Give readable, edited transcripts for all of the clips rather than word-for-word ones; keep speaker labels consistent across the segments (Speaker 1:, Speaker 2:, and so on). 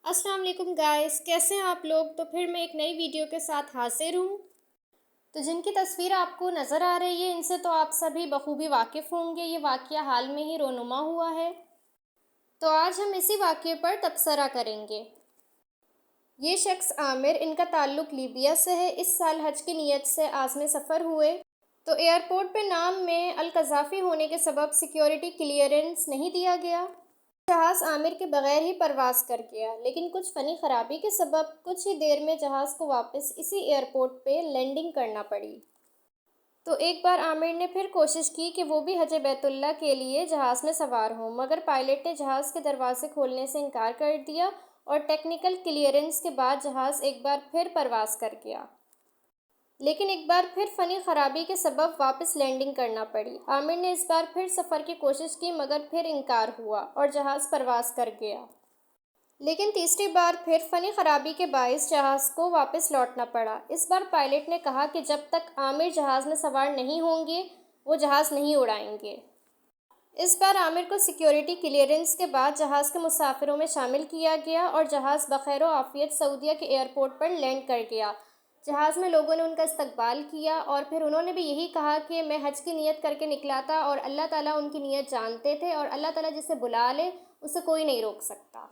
Speaker 1: अस्सलाम वालेकुम गाइस, कैसे हैं आप लोग। तो फिर मैं एक नई वीडियो के साथ हाजिर हूँ। तो जिनकी तस्वीर आपको नज़र आ रही है इनसे तो आप सभी बखूबी वाकिफ़ होंगे। ये वाक़या हाल में ही रोनुमा हुआ है, तो आज हम इसी वाक़ये पर तबसरा करेंगे। ये शख्स आमिर, इनका ताल्लुक़ लीबिया से है। इस साल हज की नीयत से आज़म सफ़र हुए तो एयरपोर्ट पे नाम में अल-कज़ाफ़ी होने के सबब सिक्योरिटी क्लियरेंस नहीं दिया गया। जहाज़ आमिर के बगैर ही परवाज़ कर गया, लेकिन कुछ फ़नी ख़राबी के सबब कुछ ही देर में जहाज़ को वापस इसी एयरपोर्ट पे लैंडिंग करना पड़ी। तो एक बार आमिर ने फिर कोशिश की कि वो भी हज बैतुल्लाह के लिए जहाज़ में सवार हों, मगर पायलट ने जहाज़ के दरवाजे खोलने से इनकार कर दिया और टेक्निकल क्लियरेंस के बाद जहाज़ एक बार फिर परवाज़ कर गया। लेकिन एक बार फिर फ़नी ख़राबी के सबब वापस लैंडिंग करना पड़ी। आमिर ने इस बार फिर सफ़र की कोशिश की, मगर फिर इनकार हुआ और जहाज़ परवाज़ कर गया। लेकिन तीसरी बार फिर फ़नी ख़राबी के बाइस जहाज़ को वापस लौटना पड़ा। इस बार पायलट ने कहा कि जब तक आमिर जहाज़ में सवार नहीं होंगे वो जहाज़ नहीं उड़ाएंगे। इस बार आमिर को सिक्योरिटी क्लियरेंस के बाद जहाज़ के मुसाफिरों में शामिल किया गया और जहाज़ बखैर आफियत सऊदीया के एयरपोर्ट पर लैंड कर गया। जहाज़ में लोगों ने उनका इस्तकबाल किया और फिर उन्होंने भी यही कहा कि मैं हज की नीयत करके निकला था और अल्लाह ताला उनकी नीयत जानते थे और अल्लाह ताला जिसे बुला ले उसे कोई नहीं रोक सकता।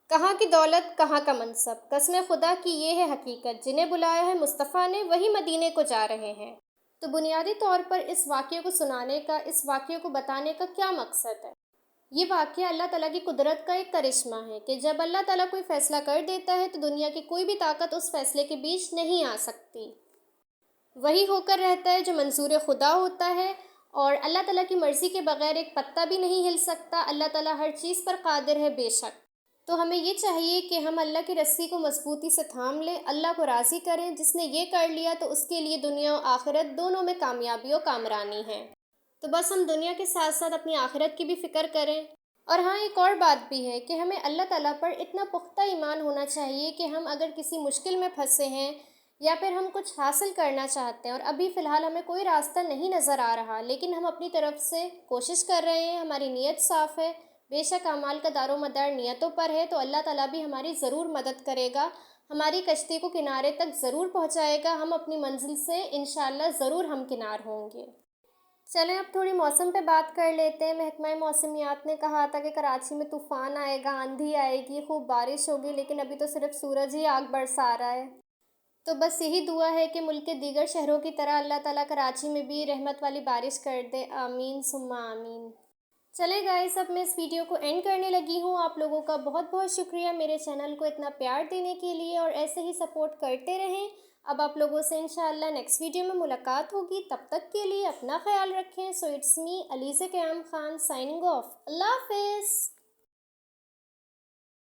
Speaker 1: कहाँ की दौलत, कहाँ का मनसब, कसम खुदा की ये है हकीकत, जिन्हें बुलाया है मुस्तफ़ा ने वही मदीने को जा रहे हैं। तो बुनियादी तौर पर इस वाक़ये को सुनाने का, इस वाक़ये को बताने का क्या मकसद है। ये वाक़या अल्लाह ताला की कुदरत का एक करिश्मा है कि जब अल्लाह ताला कोई फ़ैसला कर देता है तो दुनिया की कोई भी ताकत उस फ़ैसले के बीच नहीं आ सकती। वही होकर रहता है जो मंजूर खुदा होता है और अल्लाह ताला की मर्ज़ी के बगैर एक पत्ता भी नहीं हिल सकता। अल्लाह ताला हर चीज़ पर कादिर है बेशक। तो हमें ये चाहिए कि हम अल्लाह की रस्सी को मजबूती से थाम लें, अल्लाह को राज़ी करें। जिसने ये कर लिया तो उसके लिए दुनिया और आखिरत दोनों में कामयाबी और कामरानी है। तो बस हम दुनिया के साथ साथ अपनी आखिरत की भी फ़िक्र करें। और हाँ, एक और बात भी है कि हमें अल्लाह ताला पर इतना पुख्ता ईमान होना चाहिए कि हम अगर किसी मुश्किल में फंसे हैं या फिर हम कुछ हासिल करना चाहते हैं और अभी फ़िलहाल हमें कोई रास्ता नहीं नज़र आ रहा, लेकिन हम अपनी तरफ से कोशिश कर रहे हैं, हमारी नीयत साफ़ है, बेशक अमाल का दारोमदार नियतों पर है, तो अल्लाह ताला भी हमारी ज़रूर मदद करेगा, हमारी कश्ती को किनारे तक ज़रूर पहुँचाएगा। हम अपनी मंजिल से इंशाअल्लाह ज़रूर हमकिनार होंगे। चलें अब थोड़ी मौसम पे बात कर लेते हैं। महकमा मौसमियात ने कहा था कि कराची में तूफ़ान आएगा, आंधी आएगी, खूब बारिश होगी, लेकिन अभी तो सिर्फ सूरज ही आग बरसा रहा है। तो बस यही दुआ है कि मुल्क के दीगर शहरों की तरह अल्लाह ताला कराची में भी रहमत वाली बारिश कर दे। आमीन सुम्मा आमीन। चले गाइस, अब मैं इस वीडियो को एंड करने लगी हूँ। आप लोगों का बहुत बहुत शुक्रिया मेरे चैनल को इतना प्यार देने के लिए और ऐसे ही सपोर्ट करते रहें। अब आप लोगों से इंशाअल्लाह नेक्स्ट वीडियो में मुलाकात होगी। तब तक के लिए अपना ख्याल रखें। So it's me Aliza Qayam Khan signing off. अल्लाह हाफ़िज़।